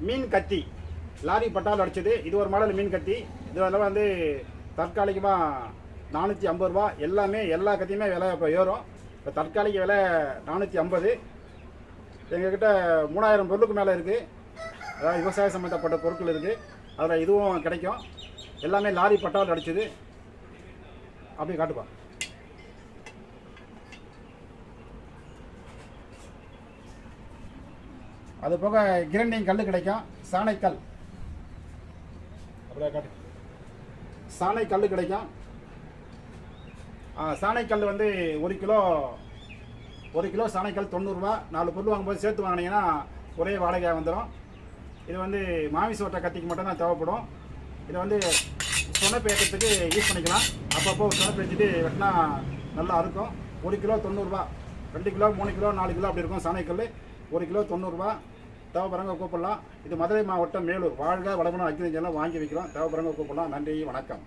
மீன் கத்தி லாரி பட்டால் அடிச்சது. இது ஒரு மாடல் மீன் கத்தி. இதெல்லாம் வந்து தற்காலிகமாக 450 ரூபா. எல்லாமே எல்லா கத்தியுமே விலை இப்போ ஏறும். இப்போ தற்காலிக விலை 450. எங்ககிட்ட 3000 பொருளுக்கு மேலே இருக்குது. அதாவது விவசாய சம்மந்தப்பட்ட பொருட்கள் இருக்குது. அதில் இதுவும் கிடைக்கும். எல்லாமே லாரி பட்டால் அடிச்சது. அப்படியே காட்டுப்பா. அது போக கிரைண்டிங் கல் கிடைக்கும். சாணைக்கல் அப்படியே காட்டு. சாணைக்கல் கிடைக்கும். சாணைக்கல் வந்து 1 கிலோ சாணைக்கல் 90 ரூபா. 4 பொருள் வாங்கும்போது சேர்த்து வாங்கினீங்கன்னா ஒரே வாடகையாக வந்துடும். இது வந்து மாமிச ஓட்ட கத்திக்கு மட்டும்தான் தேவைப்படும். இதை வந்து சொனப்பு ஏற்றத்துக்கு யூஸ் பண்ணிக்கலாம். அப்பப்போ சொனப்பு வச்சுட்டு வெட்டினா நல்லா இருக்கும். 1 கிலோ 90 ரூபா. 2 கிலோ 3 கிலோ 4 கிலோ அப்படி இருக்கும் சாணைக்கல். 1 கிலோ 90 ரூபா. தேவைப்படுறவங்க கூப்பிடலாம். இது மதுரை மாவட்டம் மேலூர். வாழ்க வளமுடன் அக்னி ஜலம் வாங்கி வைக்கிறோம். தேவைப்படுறவங்க கூப்பிடலாம். நன்றி, வணக்கம்.